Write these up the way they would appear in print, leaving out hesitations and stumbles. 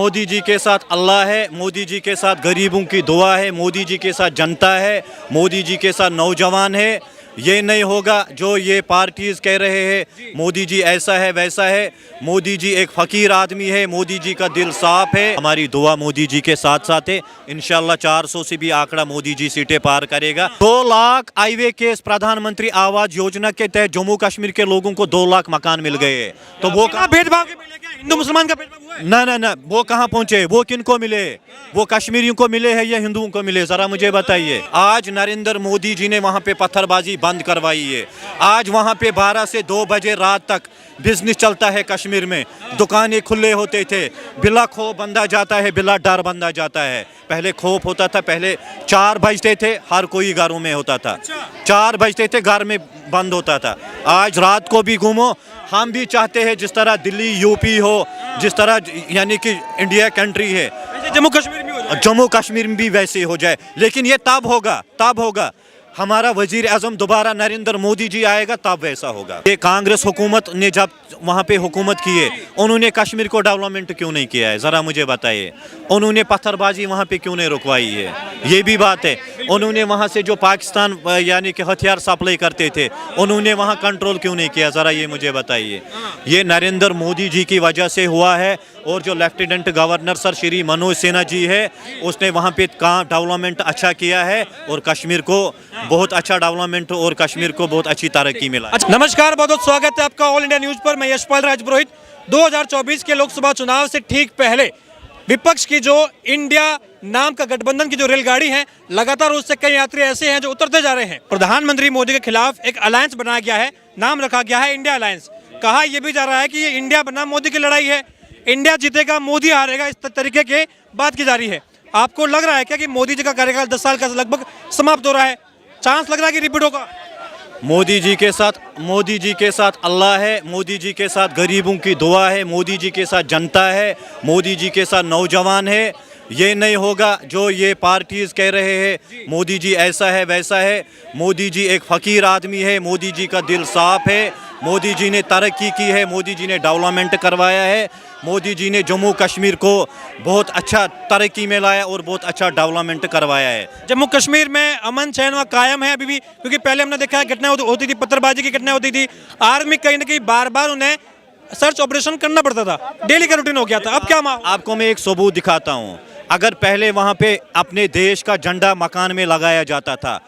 मोदी जी के साथ अल्लाह है, मोदी जी के साथ गरीबों की दुआ है, मोदी जी के साथ जनता है, मोदी जी के साथ नौजवान है। ये नहीं होगा जो ये पार्टीज कह रहे हैं मोदी जी ऐसा है वैसा है। मोदी जी एक फ़कीर आदमी है, मोदी जी का दिल साफ है। हमारी दुआ मोदी जी के साथ साथ है। इंशाल्लाह 400 से भी आंकड़ा मोदी जी सीटें पार करेगा। 2 लाख हाईवे के प्रधानमंत्री आवास योजना के तहत जम्मू कश्मीर के लोगों को 2 लाख मकान मिल गए हैं। तो वो भेदभाव के मिले क्या? हिंदू मुसलमान का भेदभाव हुआ है? ना, वो कहाँ पहुँचे? वो किनको मिले? वो कश्मीरियों को मिले हैं या हिंदुओं को मिले? जरा मुझे बताइए। आज नरेंद्र मोदी जी ने वहाँ पे पत्थरबाजी बंद करवाई है। आज वहाँ पे 12 से 2 बजे रात तक बिजनेस चलता है कश्मीर में। दुकानें खुले होते थे, बिला खौफ बंदा जाता है, बिला डर बंदा जाता है। पहले खौफ होता था, पहले 4 बजते थे हर कोई घरों में होता था, 4 बजते थे घर में बंद होता था। आज रात को भी घूमो। हम भी चाहते हैं जिस तरह दिल्ली यूपी हो, जिस तरह यानी कि इंडिया कंट्री है, जम्मू कश्मीर में हो जाए। जम्मू कश्मीर में भी वैसे हो जाए। लेकिन ये तब होगा हमारा वजीर आजम दोबारा नरेंद्र मोदी जी आएगा, तब वैसा होगा। ये कांग्रेस हुकूमत ने जब वहाँ पे हुकूमत की है, उन्होंने कश्मीर को डेवलपमेंट क्यों नहीं किया है? ज़रा मुझे बताइए। उन्होंने पत्थरबाजी वहाँ पे क्यों नहीं रुकवाई है? ये भी बात है। उन्होंने वहाँ से जो पाकिस्तान यानी कि हथियार सप्लाई करते थे, उन्होंने वहाँ कंट्रोल क्यों नहीं किया? ज़रा ये मुझे बताइए। ये नरेंद्र मोदी जी की वजह से हुआ है। और जो lieutenant governor sir Shri Manoj Sinha ji है, उसने वहाँ पे काम डेवलपमेंट अच्छा किया है और कश्मीर को बहुत अच्छा डेवलपमेंट और कश्मीर को बहुत अच्छी तरक्की मिला। अच्छा, नमस्कार, बहुत बहुत स्वागत है आपका ऑल इंडिया न्यूज पर। मैं यशपाल राजपुरोहित। 2024 के लोकसभा चुनाव से ठीक पहले विपक्ष की जो इंडिया नाम का गठबंधन की जो रेलगाड़ी है, लगातार उससे कई यात्री ऐसे हैं जो उतरते जा रहे हैं। प्रधानमंत्री मोदी के खिलाफ एक अलायंस बनाया गया है, नाम रखा गया है इंडिया अलायंस। कहा यह भी जा रहा है कि ये इंडिया बनाम मोदी की लड़ाई है, इंडिया जीतेगा मोदी हारेगा, इस तरीके के बात की जा रही है। आपको लग रहा है क्या कि मोदी जी का कार्यकाल 10 साल का लगभग समाप्त हो रहा है? चांस लग रहा है कि रिपीट होगा? मोदी जी के साथ अल्लाह है, मोदी जी के साथ गरीबों की दुआ है, मोदी जी के साथ जनता है, मोदी जी के साथ नौजवान है। ये नहीं होगा जो ये पार्टीज कह रहे हैं मोदी जी ऐसा है वैसा है। मोदी जी एक फ़कीर आदमी है, मोदी जी का दिल साफ है, मोदी जी ने तरक्की की है, मोदी जी ने डेवलपमेंट करवाया है, मोदी जी ने जम्मू कश्मीर को बहुत अच्छा तरक्की में लाया और बहुत अच्छा डेवलपमेंट करवाया है। जम्मू कश्मीर में अमन चैन वहाँ कायम है अभी भी, क्योंकि पहले हमने देखा है घटनाएं होती थी, पत्थरबाजी की घटनाएं होती थी। आर्मी कहीं ना कहीं बार बार उन्हें सर्च ऑपरेशन करना पड़ता था, डेली का रूटीन हो गया था। अब क्या आपको मैं एक सबूत दिखाता हूँ। अगर पहले वहाँ पे अपने देश का झंडा मकान में लगाया जाता था,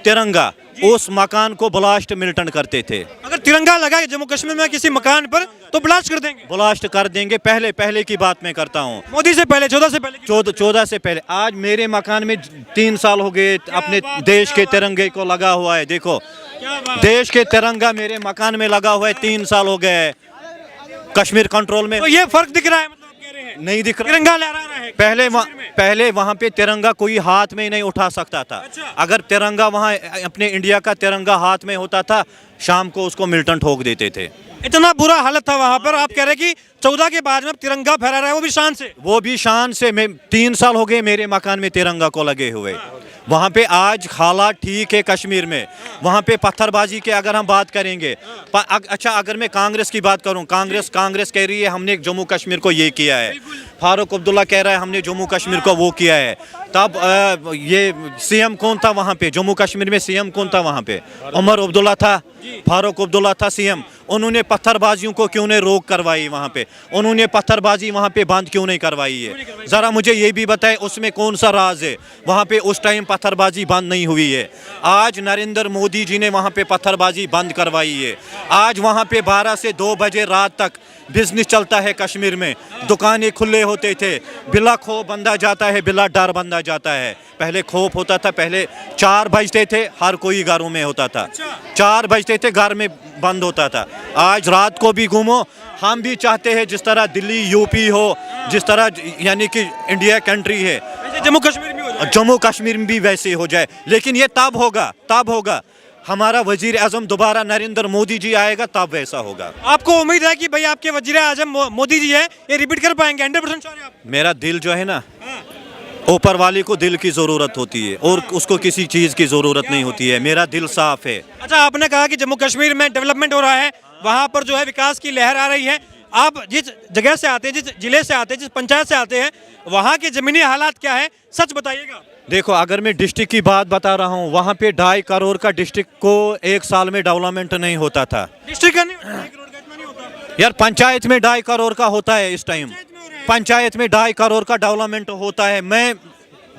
तिरंगा, उस मकान को ब्लास्ट मिलिटेंट करते थे। अगर तिरंगा लगा जम्मू कश्मीर में किसी मकान पर तो ब्लास्ट कर देंगे। पहले की बात मैं करता हूँ, मोदी से पहले, 14 से पहले। आज मेरे मकान में 3 साल हो गए अपने देश के तिरंगे को लगा हुआ है। देखो, देश के तिरंगा मेरे मकान में लगा हुआ है, 3 साल हो गए कश्मीर कंट्रोल में। तो ये फर्क दिख रहा है? नहीं दिख रहा। तिरंगा लहरा रहा है। पहले वहाँ पे तिरंगा कोई हाथ में नहीं उठा सकता था। अगर तिरंगा वहाँ अपने इंडिया का तिरंगा हाथ में होता था, शाम को उसको मिलिटेंट ठोक देते थे। इतना बुरा हालत था वहाँ पर। आप कह रहे हैं कि 14 के बाद में तिरंगा फहरा रहा है, वो भी शान से। मैं 3 साल हो गए मेरे मकान में तिरंगा को लगे हुए। वहाँ पे आज हालात ठीक है कश्मीर में। वहाँ पे पत्थरबाजी के अगर हम बात करेंगे, अच्छा अगर मैं कांग्रेस की बात करूँ, कांग्रेस कह रही है हमने जम्मू कश्मीर को ये किया है, फारूक अब्दुल्ला कह रहा है हमने जम्मू कश्मीर को वो किया है। तब ये सीएम कौन था वहाँ पे? जम्मू कश्मीर में सीएम कौन था वहाँ पे? उमर अब्दुल्ला था, फारूक अब्दुल्ला था सीएम। उन्होंने पत्थरबाजियों को क्यों नहीं रोक करवाई वहाँ पे? उन्होंने पत्थरबाजी वहाँ पे बंद क्यों नहीं करवाई है? ज़रा मुझे ये भी बताएं उसमें कौन सा राज है? वहाँ पे उस टाइम पत्थरबाजी बंद नहीं हुई है। आज नरेंद्र मोदी जी ने वहाँ पे पत्थरबाजी बंद करवाई है। आज वहाँ पे 12 से 2 बजे रात तक बिजनेस चलता है कश्मीर में, दुकानें खुले होते थे, बिला खौफ बंदा जाता है, बिला डर बंदा जाता है। पहले खौफ होता था, पहले 4 बजते थे हर कोई घरों में होता था, 4 बजते थे घर में बंद होता था। आज रात को भी घूमो। हम भी चाहते हैं जिस तरह दिल्ली यूपी हो, जिस तरह यानी कि इंडिया कंट्री है, जम्मू कश्मीर में भी वैसे हो जाए। लेकिन ये तब होगा हमारा वजीर आजम दोबारा नरेंद्र मोदी जी आएगा, तब वैसा होगा। आपको उम्मीद है कि भाई आपके वजीर आजम मोदी जी है, ये रिपीट कर पाएंगे? 100% श्योर है आप? मेरा दिल जो है ना, ऊपर वाले को दिल की ज़रूरत होती है और उसको किसी चीज़ की ज़रूरत नहीं होती है। मेरा दिल साफ है। अच्छा, आपने कहा कि जम्मू कश्मीर में डेवलपमेंट हो रहा है, वहाँ पर जो है विकास की लहर आ रही है, आप जिस जगह से आते हैं, जिस जिले से आते हैं, जिस पंचायत से आते हैं, वहाँ के जमीनी हालात क्या है, सच बताइएगा। देखो, अगर मैं डिस्ट्रिक्ट की बात बता रहा हूँ, वहाँ पे 2.5 करोड़ का डिस्ट्रिक्ट को एक साल में डेवलपमेंट नहीं होता था। डिस्ट्रिक्ट का नहीं, 1 करोड़ का इतना नहीं होता यार पंचायत में 2.5 करोड़ का होता है इस टाइम। पंचायत में 2.5 करोड़ का डेवलपमेंट होता है। मैं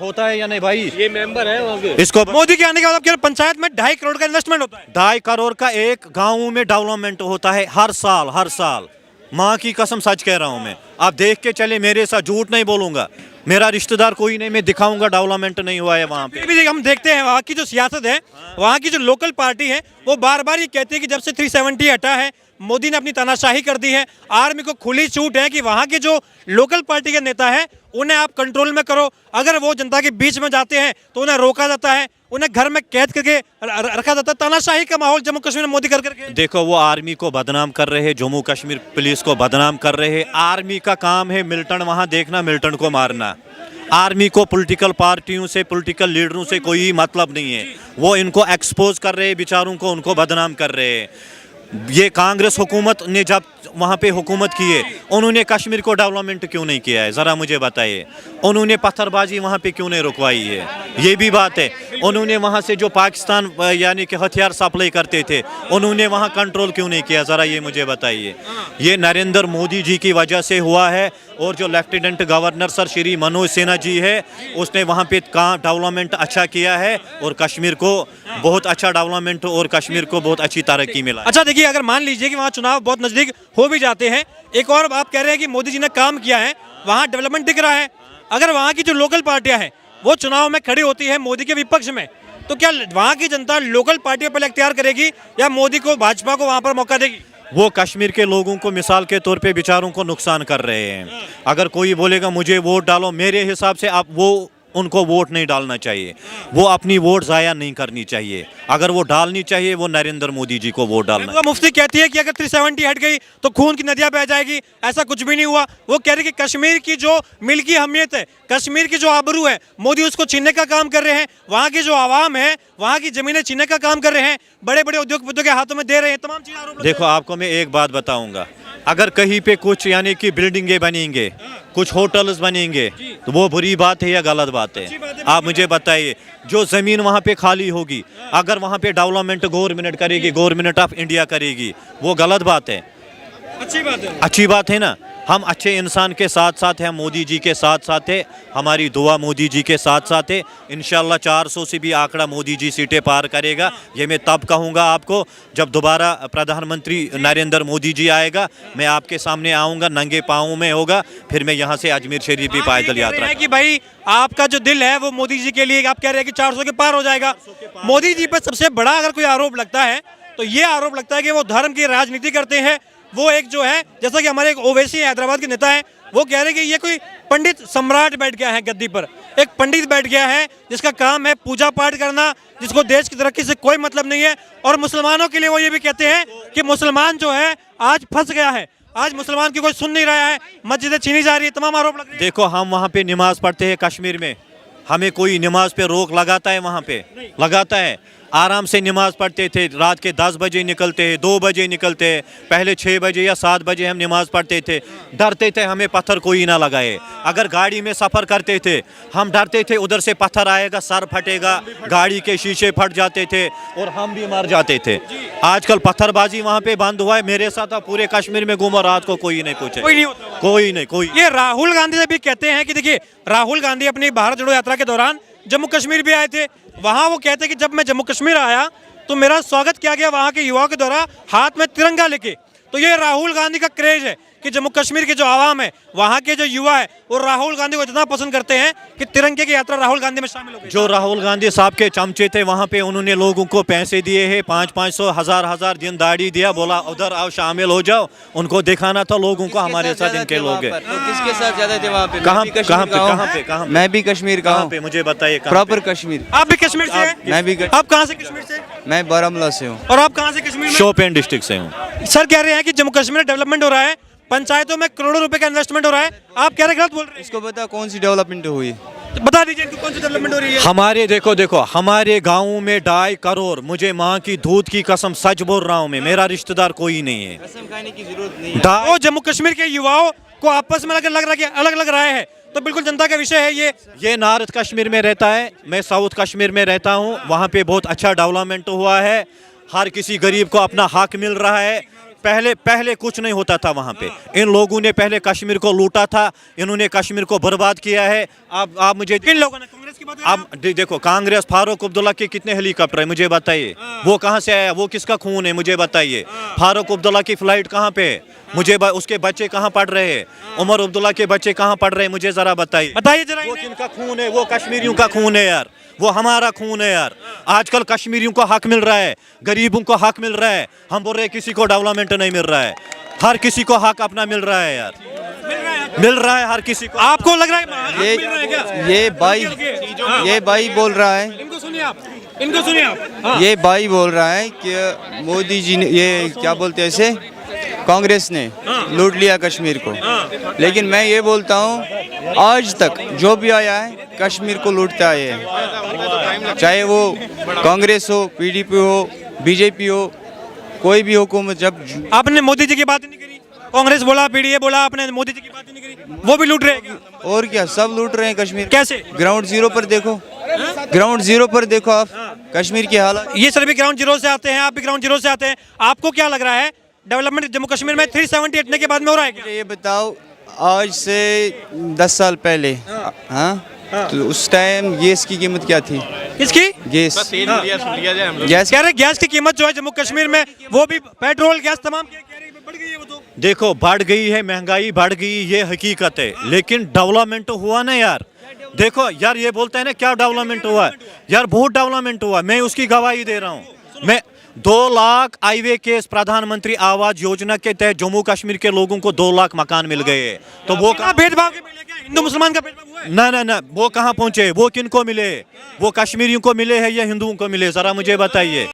होता है या नहीं भाई? ये मेंबर है वहाँ के। इसको मोदी के आने के बाद अब कह रहे हैं पंचायत में 2.5 करोड़ का इन्वेस्टमेंट होता है। 2.5 करोड़ का एक गाँव में डेवलपमेंट होता है हर साल, हर साल। माँ की कसम सच कह रहा हूँ मैं। आप देख के चले, मेरे साथ झूठ नहीं बोलूंगा। मेरा रिश्तेदार कोई नहीं, मैं दिखाऊंगा डेवलपमेंट नहीं हुआ है वहाँ पे। फिर भी हम देखते हैं वहाँ की जो सियासत है, वहाँ की जो लोकल पार्टी है, वो बार बार ये कहती है कि जब से 370 हटा है, मोदी ने अपनी तानाशाही कर दी है। आर्मी को खुली छूट है कि वहाँ के जो लोकल पार्टी के नेता है उन्हें आप कंट्रोल में करो। अगर वो जनता के बीच में जाते हैं तो उन्हें रोका जाता है, उन्हें घर में कैद करके रखा जाता है। तानाशाही का माहौल जम्मू कश्मीर में मोदी कर करके। देखो, वो आर्मी को बदनाम कर रहे हैं, जम्मू कश्मीर पुलिस को बदनाम कर रहे हैं। आर्मी का काम है मिलिटेंट वहाँ देखना, मिलिटेंट को मारना। आर्मी को पॉलिटिकल पार्टियों से, पॉलिटिकल लीडरों से कोई मतलब नहीं है। वो इनको एक्सपोज कर रहे हैं, बेचारों को, उनको बदनाम कर रहे हैं। ये कांग्रेस हुकूमत ने जब वहाँ पे हुकूमत की है, उन्होंने कश्मीर को डेवलपमेंट क्यों नहीं किया है, ज़रा मुझे बताइए। उन्होंने पत्थरबाजी वहाँ पे क्यों नहीं रुकवाई है, ये भी बात है। उन्होंने वहाँ से जो पाकिस्तान यानी कि हथियार सप्लाई करते थे, उन्होंने वहाँ कंट्रोल क्यों नहीं किया, ज़रा ये मुझे बताइए। ये नरेंद्र मोदी जी की वजह से हुआ है। और जो lieutenant governor sir Shri Manoj Sinha ji है, उसने वहाँ पे डेवलपमेंट अच्छा किया है और कश्मीर को बहुत अच्छा डेवलपमेंट और कश्मीर को बहुत अच्छी तरक्की मिला। अच्छा देखिए, अगर मान लीजिए कि वहाँ चुनाव बहुत नजदीक हो भी जाते हैं, एक और आप कह रहे हैं कि मोदी जी ने काम किया है, वहाँ डेवलपमेंट दिख रहा है। अगर वहाँ की जो लोकल पार्टियां हैं वो चुनाव में खड़ी होती है मोदी के विपक्ष में, तो क्या वहाँ की जनता लोकल पार्टियों पर इख्तियार करेगी या मोदी को, भाजपा को वहाँ पर मौका देगी? वो कश्मीर के लोगों को मिसाल के तौर पे बेचारों को नुकसान कर रहे हैं। अगर कोई बोलेगा मुझे वोट डालो, मेरे हिसाब से आप वो उनको वोट नहीं डालना चाहिए। वो अपनी वोट ज़ाया नहीं करनी चाहिए। अगर वो डालनी चाहिए, वो नरेंद्र मोदी जी को वोट डालना। वो मुफ्ती कहती है कि अगर 370 हट गई तो खून की नदियां बह जाएगी, ऐसा कुछ भी नहीं हुआ। वो कह रही कि कश्मीर की जो मिल्की अहमियत है, कश्मीर की जो आबरू है, मोदी उसको छीनने का काम कर रहे हैं। वहाँ की जो आवाम है, वहाँ की जमीनें छीनने का काम कर रहे हैं, बड़े बड़े उद्योगपतियों के हाथों में दे रहे हैं, तमाम चीज़ें आरोप। देखो, आपको मैं एक बात बताऊंगा। अगर कहीं पे कुछ यानी कि बिल्डिंगें बनेंगे, कुछ होटल्स बनेंगे, तो वो बुरी बात है या गलत बात है? आप मुझे बताइए। जो ज़मीन वहाँ पे खाली होगी, अगर वहाँ पे डेवलपमेंट गवर्नमेंट करेगी, गवर्नमेंट ऑफ इंडिया करेगी, वो गलत बात है? अच्छी बात है। अच्छी बात है ना। हम अच्छे इंसान के साथ साथ हैं, मोदी जी के साथ साथ है, हमारी दुआ मोदी जी के साथ साथ है। इंशाल्लाह 400 से भी आंकड़ा मोदी जी सीटें पार करेगा। ये मैं तब कहूँगा आपको जब दोबारा प्रधानमंत्री नरेंद्र मोदी जी आएगा। मैं आपके सामने आऊँगा, नंगे पाँव में होगा, फिर मैं यहाँ से अजमेर शरीफ भी पैदल यात्रा। है कि भाई आपका जो दिल है वो मोदी जी के लिए, आप कह रहे हैं कि 400 के पार हो जाएगा। मोदी जी पर सबसे बड़ा अगर कोई आरोप लगता है तो ये आरोप लगता है कि वो धर्म की राजनीति करते हैं। वो एक जो है, जैसा कि हमारे एक ओवैसी हैदराबाद के नेता है, वो कह रहे हैं कि ये कोई पंडित सम्राट बैठ गया है गद्दी पर। एक पंडित बैठ गया है जिसका काम है पूजा पाठ करना, जिसको देश की तरक्की से कोई मतलब नहीं है। और मुसलमानों के लिए वो ये भी कहते हैं कि मुसलमान जो है आज फंस गया है, आज मुसलमान की कोई सुन नहीं रहा है, मस्जिदें छीनी जा रही है, तमाम आरोप लग रहे हैं। देखो, हम वहाँ पे नमाज पढ़ते हैं कश्मीर में, हमें कोई नमाज पे रोक लगाता है? वहाँ पे लगाता है? आराम से नमाज पढ़ते थे, रात के 10 बजे निकलते हैं, 2 बजे निकलते हैं, पहले 6 बजे या 7 बजे हम नमाज पढ़ते थे। डरते थे हमें पत्थर कोई ना लगाए। अगर गाड़ी में सफ़र करते थे, हम डरते थे उधर से पत्थर आएगा, सर फटेगा, गाड़ी के शीशे फट जाते थे और हम भी मर जाते थे। आजकल पत्थरबाजी वहाँ पे बंद हुआ है। मेरे साथ आप पूरे कश्मीर में घूमो, रात को कोई नहीं पूछे, कोई नहीं। ये राहुल गांधी से भी कहते हैं कि देखिए, राहुल गांधी अपनी भारत जोड़ो यात्रा के दौरान जम्मू कश्मीर भी आए थे। वहाँ वो कहते हैं कि जब मैं जम्मू कश्मीर आया तो मेरा स्वागत किया गया वहाँ के युवाओं के द्वारा हाथ में तिरंगा लेके। तो ये राहुल गांधी का क्रेज है कि जम्मू कश्मीर के जो आवाम है, वहाँ के जो युवा है, वो राहुल गांधी को इतना पसंद करते हैं कि तिरंगे की यात्रा राहुल गांधी में शामिल हो गई। जो राहुल गांधी साहब के चमचे थे वहाँ पे, उन्होंने लोगों को पैसे दिए हैं, 500-500 हज़ार दिन दाढ़ी दिया, बोला उधर आओ शामिल हो जाओ। उनको दिखाना था लोगों को हमारे साथ इनके लोग हैं। तो किसके साथ ज्यादा थे वहाँ पे? कहाँ? मैं भी कश्मीर का हूँ। मुझे बताइए, प्रॉपर कश्मीर। आप भी कश्मीर से हैं? मैं भी आप कहाँ से कश्मीर से? मैं बारामूला से हूँ। और आप कहाँ से कश्मीर में? शोपियान डिस्ट्रिक्ट से हूँ। सर कह रहे हैं कि जम्मू कश्मीर में डेवलपमेंट हो रहा है, पंचायतों में करोड़ों रुपए का इन्वेस्टमेंट हो रहा है, आप कह रहे गलत बोल रहे हैं। इसको पता कौन सी डेवलपमेंट हुई? तो बता दीजिए इनको कौन सी डेवलपमेंट हो रही है। हमारे देखो देखो हमारे गाँव में 2.5 करोड़, मुझे माँ की दूध की कसम सच बोल रहा हूँ मैं, मेरा रिश्तेदार कोई नहीं है। कसम खाने की जरूरत नहीं है। तो जम्मू कश्मीर के युवाओं को आपस में लग रहा है कि अलग अलग राय है, तो बिल्कुल जनता का विषय है ये नॉर्थ कश्मीर में रहता है, मैं साउथ कश्मीर में रहता हूँ। वहाँ पे बहुत अच्छा डेवलपमेंट हुआ है, हर किसी गरीब को अपना हक मिल रहा है। पहले कुछ नहीं होता था वहाँ पे। इन लोगों ने पहले कश्मीर को लूटा था, इन्होंने कश्मीर को बर्बाद किया है। आप मुझे किन लोगों ने, कांग्रेस की बात कर रहे हैं अब देखो कांग्रेस, फारूक अब्दुल्ला के कितने हेलीकॉप्टर है मुझे बताइए, वो कहाँ से आया, वो किसका खून है मुझे बताइए। फारूक अब्दुल्ला की फ्लाइट कहाँ पे है मुझे उसके बच्चे कहाँ पढ़ रहे हैं, उमर अब्दुल्ला के बच्चे कहाँ पढ़ रहे हैं मुझे जरा बताइए। बताइए जरा वो किनका खून है, वो कश्मीरियों का खून है यार, वो हमारा खून है यार। आजकल कश्मीरियों को हक मिल रहा है, गरीबों को हक मिल रहा है। हम बोल रहे हैं किसी को डेवलपमेंट नहीं मिल रहा है, हर किसी को हक अपना मिल रहा है यार, मिल रहा है हर किसी को। आपको लग रहा है ये मिल रहा है क्या? ये भाई बोल रहा है, इनको सुनिए आप। ये भाई बोल रहा है कि मोदी जी ने, ये क्या बोलते हैं इसे, कांग्रेस ने लूट लिया कश्मीर को। लेकिन मैं ये बोलता हूँ आज तक जो भी आया है कश्मीर को लूटता आए हैं, चाहे वो कांग्रेस हो, पीडीपी हो, बीजेपी हो, कोई भी हुकूमत। जब आपने मोदी जी की बात ही नहीं करी, कांग्रेस बोला, पीडीए बोला, आपने मोदी जी की बात ही नहीं करी, वो भी लूट रहे हैं क्या? और क्या, सब लूट रहे हैं कश्मीर। कैसे? ग्राउंड जीरो पर देखो, ग्राउंड जीरो पर देखो आप कश्मीर की हालत। ये सर भी ग्राउंड जीरो से आते हैं, आप भी ग्राउंड जीरो से आते हैं, आपको क्या लग रहा है डेवलपमेंट जम्मू कश्मीर में 378 के बाद में हो रहा है क्या? ये बताओ, आज से 10 साल पहले, हाँ, तो उस टाइम गैस की कीमत क्या थी? किसकी? गैस, गैस कह रहे गैस की कीमत जो है जम्मू कश्मीर में, वो भी पेट्रोल गैस तमाम कह रहे हैं बढ़ गई है वो तो। देखो बढ़ गई है, महंगाई बढ़ गई, ये हकीकत है, लेकिन डेवलपमेंट हुआ ना यार। देखो यार, ये बोलते हैं ना क्या डेवलपमेंट हुआ है यार, बहुत डेवलपमेंट हुआ, मैं उसकी गवाही दे रहा हूँ। मैं 2 लाख हाईवे के प्रधानमंत्री आवास योजना के तहत जम्मू कश्मीर के लोगों को 2 लाख मकान मिल गए हैं। तो वो बिना भेदभाव के मिले क्या? हिंदू मुसलमान का भेदभाव हुआ है? ना वो कहाँ पहुंचे, वो किनको मिले, वो कश्मीरियों को मिले हैं या हिंदुओं को मिले, जरा मुझे बताइए।